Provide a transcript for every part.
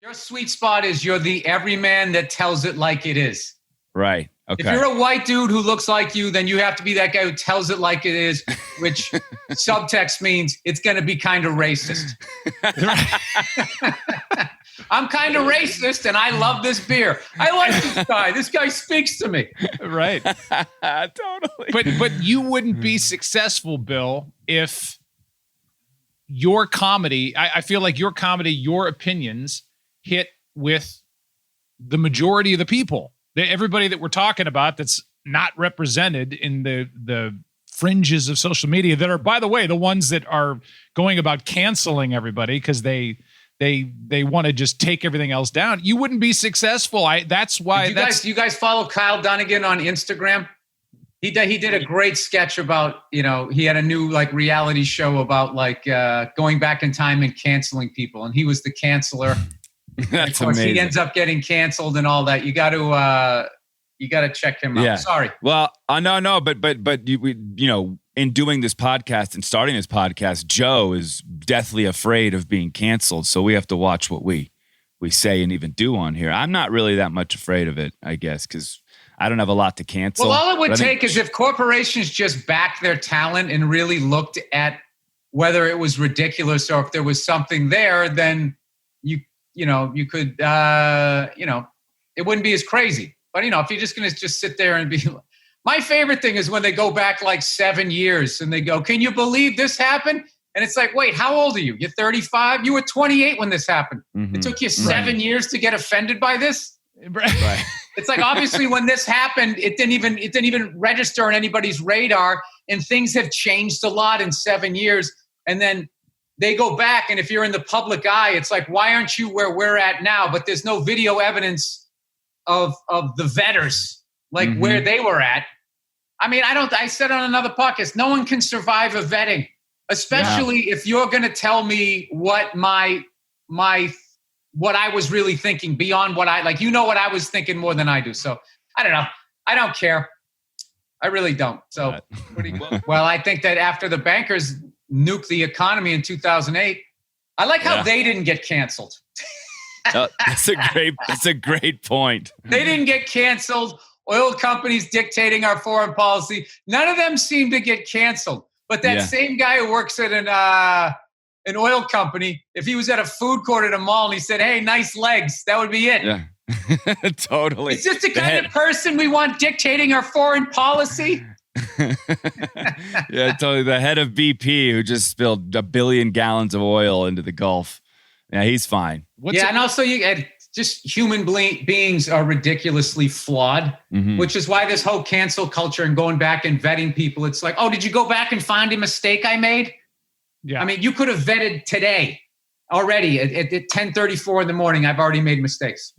Your sweet spot is you're the everyman that tells it like it is. Right. Okay. If you're a white dude who looks like you, then you have to be that guy who tells it like it is, which subtext means it's going to be kind of racist. I'm kind of racist and I love this beer. I like this guy. This guy speaks to me. Right. Totally. But you wouldn't be successful, Bill, if your comedy, I feel like your comedy, your opinions hit with the majority of the people. Everybody that we're talking about that's not represented in the fringes of social media that are, by the way, the ones that are going about canceling everybody because they want to just take everything else down. You wouldn't be successful. That's why. You guys follow Kyle Dunnigan on Instagram? He did a great sketch about, he had a new like reality show about like going back in time and canceling people, and he was the canceler. That's of course, amazing. he ends up getting canceled and all that. You got to check him out. Yeah. Sorry. Well, no, but you, in doing this podcast and starting this podcast, Joe is deathly afraid of being canceled. So we have to watch what we say and even do on here. I'm not really that much afraid of it, I guess, because I don't have a lot to cancel. Well, all it would take is if corporations just backed their talent and really looked at whether it was ridiculous or if there was something there, then you could, it wouldn't be as crazy. But, if you're just going to just sit there and be, my favorite thing is when they go back like 7 years and they go, can you believe this happened? And it's like, wait, how old are you? You're 35? You were 28 when this happened. Mm-hmm. It took you 7 years to get offended by this. Right. It's like, obviously when this happened, it didn't even register on anybody's radar, and things have changed a lot in 7 years. And then they go back, and if you're in the public eye, it's like, why aren't you where we're at now? But there's no video evidence of the vetters, like where they were at. I mean, I said on another podcast, no one can survive a vetting, especially if you're going to tell me what what I was really thinking beyond what what I was thinking more than I do. So I don't know. I don't care. I really don't. So, well, I think that after the bankers nuked the economy in 2008, I like how they didn't get canceled. That's a great point. They didn't get canceled. Oil companies dictating our foreign policy. None of them seem to get canceled. But that same guy who works at an oil company, if he was at a food court at a mall and he said, hey, nice legs, that would be it. Yeah. Totally. Is this the kind of person we want dictating our foreign policy? Yeah, totally. The head of BP who just spilled 1 billion gallons of oil into the Gulf. Yeah, he's fine. And also just human beings are ridiculously flawed, which is why this whole cancel culture and going back and vetting people, it's like, oh, did you go back and find a mistake I made? Yeah. I mean, you could have vetted today already at 10:34 in the morning. I've already made mistakes.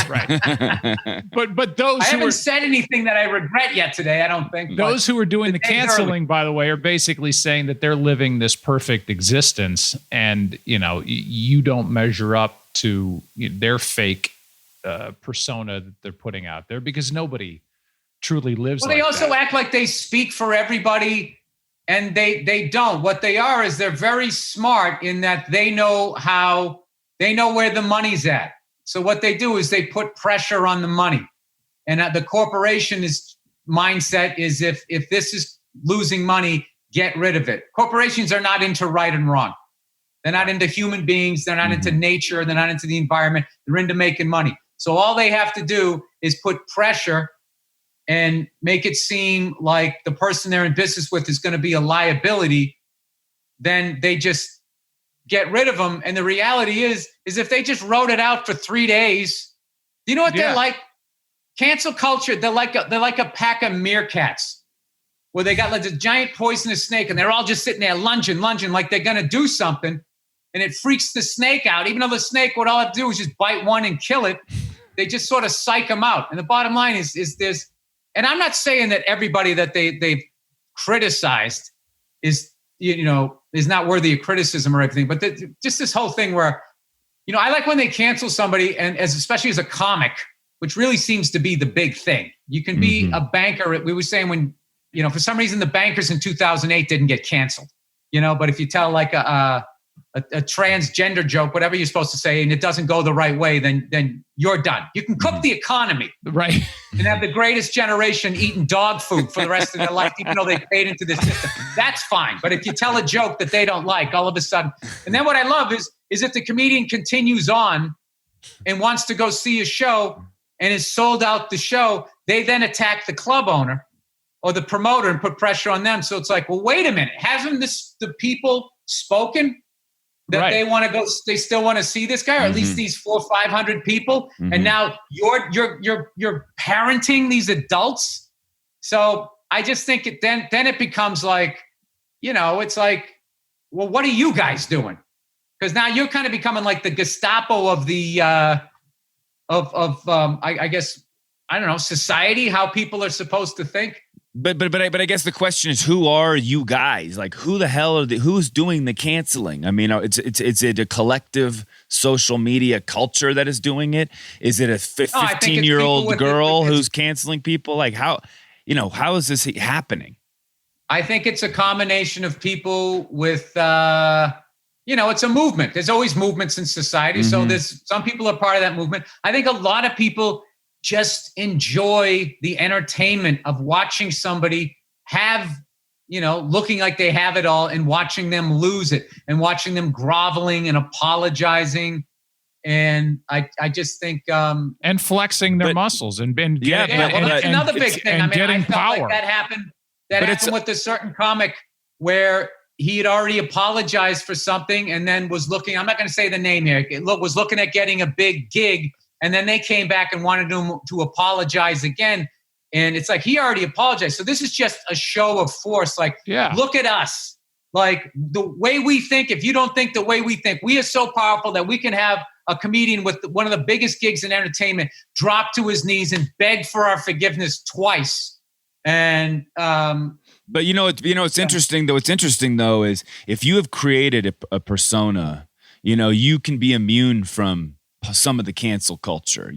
Right. But those I haven't said anything that I regret yet today, I don't think. Those who are doing the canceling, by the way, are basically saying that they're living this perfect existence, and you don't measure up to their fake persona that they're putting out there, because nobody truly lives like that. Well, they also act like they speak for everybody. And they don't. What they are is they're very smart in that they know where the money's at. So what they do is they put pressure on the money. And the corporation's mindset is if this is losing money, get rid of it. Corporations are not into right and wrong. They're not into human beings. They're not into nature. They're not into the environment. They're into making money. So all they have to do is put pressure and make it seem like the person they're in business with is going to be a liability. Then they just get rid of them. And the reality is if they just wrote it out for 3 days, you know what they're like? Cancel culture. They're like a pack of meerkats where they got like a giant poisonous snake and they're all just sitting there lunging like they're going to do something. And it freaks the snake out. Even though the snake would all have to do is just bite one and kill it. They just sort of psych them out. And the bottom line is there's, and I'm not saying that everybody that they've criticized is not worthy of criticism or everything, but just this whole thing where, I like when they cancel somebody, and especially as a comic, which really seems to be the big thing. You can be a banker. We were saying when, for some reason the bankers in 2008 didn't get canceled, but if you tell like a transgender joke, whatever you're supposed to say, and it doesn't go the right way, then you're done. You can cook the economy, Right. and have the greatest generation eating dog food for the rest of their life, even though they paid into this system. That's fine. But if you tell a joke that they don't like, all of a sudden, and then what I love is if the comedian continues on and wants to go see a show and is sold out the show, they then attack the club owner or the promoter and put pressure on them. So it's like, well, wait a minute. Haven't the people spoken that they want to go, they still want to see this guy, or at least these 400 or 500 people. And now you're parenting these adults. So I just think then it becomes like, it's like, well, what are you guys doing? Because now you're kind of becoming like the Gestapo of the, I guess, I don't know, society, how people are supposed to think. But I guess the question is, who are you guys? Like, who the hell who's doing the canceling? I mean, it's a collective social media culture that is doing it. Is it a 15-year-old girl who's canceling people? Like, how is this happening? I think it's a combination of people with, it's a movement. There's always movements in society. So there's some people are part of that movement. I think a lot of people just enjoy the entertainment of watching somebody have, looking like they have it all, and watching them lose it, and watching them groveling and apologizing. And I just think, and flexing their muscles and that's another big thing. And getting I felt power. like that happened with a certain comic where he had already apologized for something and then was looking, I'm not going to say the name here, was looking at getting a big gig. And then they came back and wanted him to apologize again. And it's like, he already apologized. So this is just a show of force. Like, look at us. Like, the way we think, if you don't think the way we think, we are so powerful that we can have a comedian with one of the biggest gigs in entertainment drop to his knees and beg for our forgiveness twice. And, but it's interesting though. What's interesting though is if you have created a persona, you can be immune from some of the cancel culture.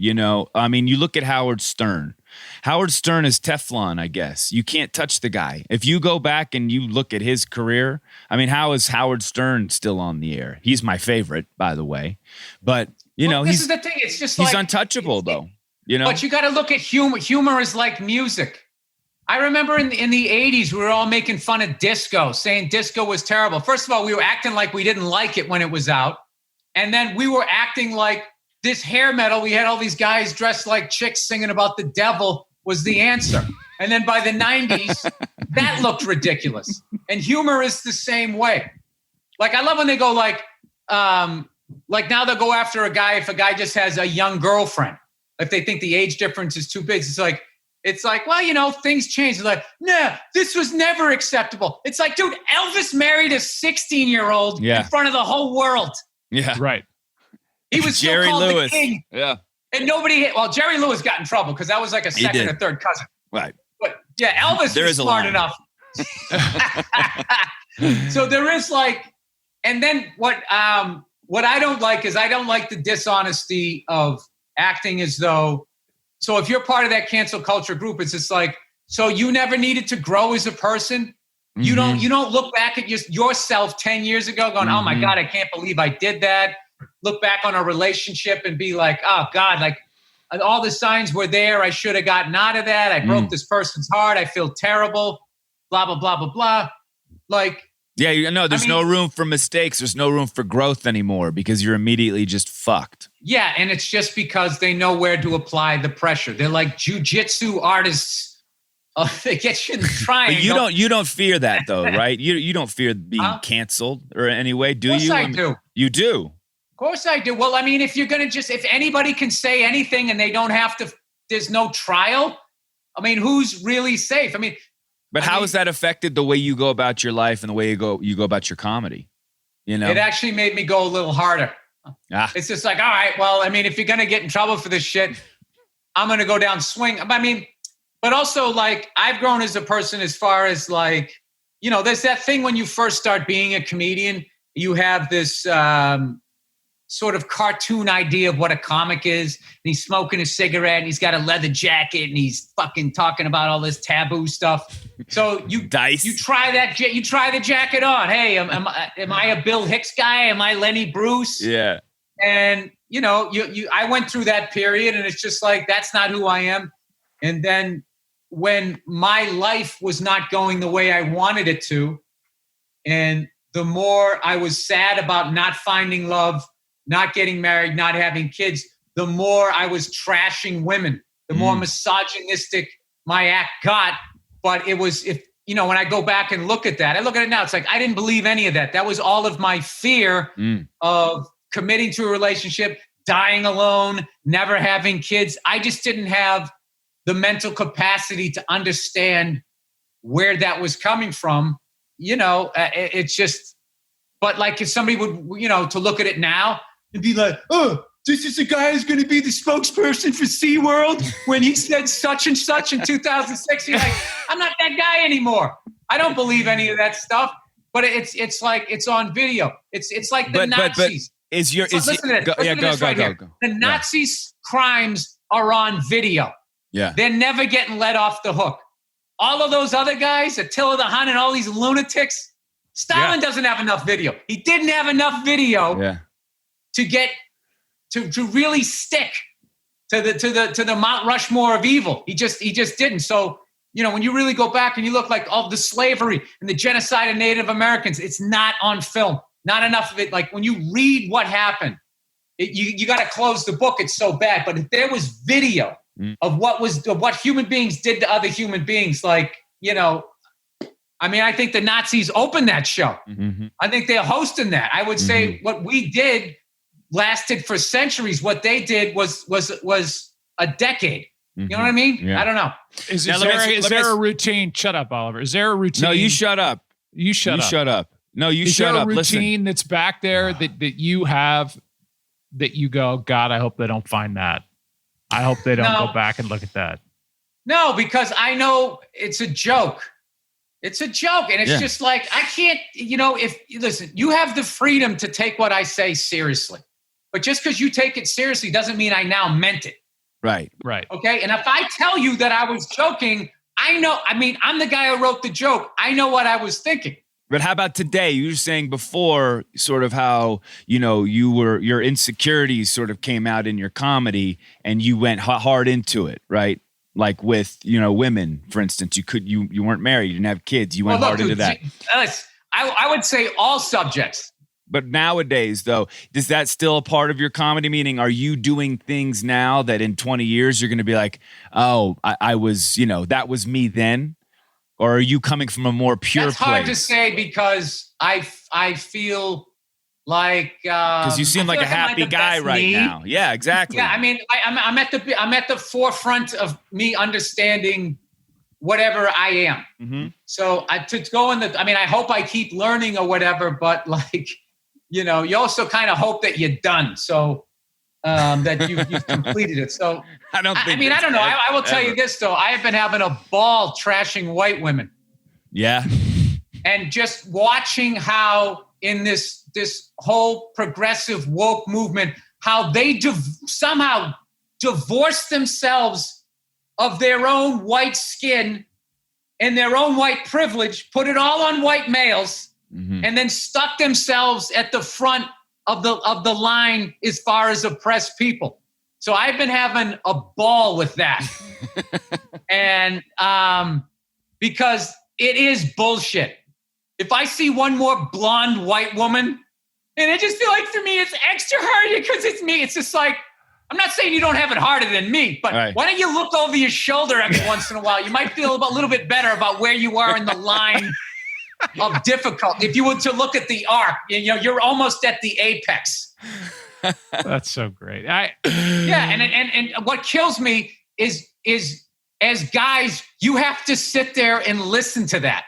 I mean, you look at Howard Stern. Howard Stern is Teflon, I guess. You can't touch the guy. If you go back and you look at his career, I mean, how is Howard Stern still on the air? He's my favorite, by the way. But this is the thing. It's just he's untouchable, though. But you got to look at humor. Humor is like music. I remember in the 80s, we were all making fun of disco, saying disco was terrible. First of all, we were acting like we didn't like it when it was out. And then we were acting like this hair metal, we had all these guys dressed like chicks singing about the devil was the answer. And then by the 90s, that looked ridiculous. And humor is the same way. Like, I love when they go like now they'll go after a guy if a guy just has a young girlfriend. If they think the age difference is too big, it's like, well, things change. They're like, nah, this was never acceptable. It's like, dude, Elvis married a 16-year-old in front of the whole world. Yeah. Right. He was Jerry still called Lewis. The king. Yeah. And Jerry Lewis got in trouble because that was like a second or third cousin. Right. But yeah, Elvis was smart enough. So there is and then what I don't like is I don't like the dishonesty of acting as though, so if you're part of that cancel culture group, it's just like, so you never needed to grow as a person. You don't look back at yourself 10 years ago going, oh my God, I can't believe I did that. Look back on a relationship and be like, oh God, like all the signs were there. I should have gotten out of that. I broke this person's heart. I feel terrible. Blah, blah, blah, blah, blah. Like, there's no room for mistakes. There's no room for growth anymore because you're immediately just fucked. Yeah. And it's just because they know where to apply the pressure. They're like jujitsu artists. They get you in the triangle. But you don't fear that though, right? You don't fear being canceled or any way, do you? Of course I do. You do. Of course I do. Well, I mean, if you're going to if anybody can say anything and they don't have to, there's no trial. I mean, who's really safe? I mean, but how has that affected the way you go about your life and the way you go about your comedy? It actually made me go a little harder. It's just like, all right, well, I mean, if you're going to get in trouble for this shit, I'm going to go down swing. I mean, but also like I've grown as a person as far as like, there's that thing when you first start being a comedian, you have this, sort of cartoon idea of what a comic is. And he's smoking a cigarette and he's got a leather jacket and he's fucking talking about all this taboo stuff. So you try the jacket on. Hey, am I a Bill Hicks guy? Am I Lenny Bruce? Yeah. And I went through that period and it's just like, that's not who I am. And then when my life was not going the way I wanted it to, and the more I was sad about not finding love, not getting married, not having kids, the more I was trashing women, the more misogynistic my act got. But it was, when I go back and look at that, I look at it now, it's like, I didn't believe any of that. That was all of my fear of committing to a relationship, dying alone, never having kids. I just didn't have the mental capacity to understand where that was coming from. It's just, but like if somebody would, to look at it now and be like, oh, this is the guy who's going to be the spokesperson for SeaWorld when he said such and such in 2006. You're like, I'm not that guy anymore. I don't believe any of that stuff, but it's like, it's on video. It's like the Nazis. Listen to this. Go. The Nazis' crimes are on video. Yeah. They're never getting let off the hook. All of those other guys, Attila the Hun and all these lunatics, Stalin doesn't have enough video. He didn't have enough video to get to really stick to the Mount Rushmore of evil. He just didn't. So, when you really go back and you look like all the slavery and the genocide of Native Americans, it's not on film. Not enough of it. Like when you read what happened, you got to close the book. It's so bad. But if there was video of what human beings did to other human beings, I think the Nazis opened that show. Mm-hmm. I think they're hosting that. I would say what we did lasted for centuries. What they did was a decade. You know what I mean? Yeah. I don't know. Is there a routine? Shut up, Oliver. Is there a routine? No, you shut up. You shut up. No, you shut up. Is there a routine that's back there that you have that you go, God, I hope they don't find that. I hope they don't go back and look at that. No, because I know it's a joke. It's a joke. And it's just like, I can't, listen, you have the freedom to take what I say seriously. But just because you take it seriously doesn't mean I now meant it. Right. Okay. And if I tell you that I was joking, I'm the guy who wrote the joke. I know what I was thinking. But how about today? You were saying before sort of how, your insecurities sort of came out in your comedy and you went hard into it, right? Like with, women, for instance, you weren't married, you didn't have kids. You went hard into that. I would say all subjects. But nowadays, though, is that still a part of your comedy? Meaning, are you doing things now that in 20 years you're going to be like, oh, I was, that was me then? Or are you coming from a more pure place? That's hard to say because I feel like because you seem like a happy guy right now. Yeah, exactly. Yeah, I'm at the forefront of me understanding whatever I am. Mm-hmm. So I hope I keep learning or whatever. But you also kind of hope that you're done. So that you've completed it. So I don't think. I don't know. I will tell you this though. I have been having a ball trashing white women. Yeah. And just watching how in this whole progressive woke movement, how they somehow divorce themselves of their own white skin and their own white privilege, put it all on white males, and then stuck themselves at the front of the line as far as oppressed people. So I've been having a ball with that. And because it is bullshit. If I see one more blonde white woman, and I just feel like for me it's extra hard because it's me. It's just like, I'm not saying you don't have it harder than me, but why don't you look over your shoulder every once in a while? You might feel a little bit better about where you are in the line of difficulty. If you were to look at the arc, you're almost at the apex. That's so great. And what kills me is as guys, you have to sit there and listen to that.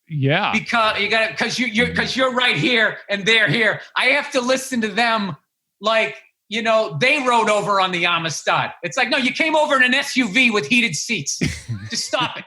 Yeah. Because you're right here and they're here. I have to listen to them like, they rode over on the Amistad. It's like, no, you came over in an SUV with heated seats. Just stop it.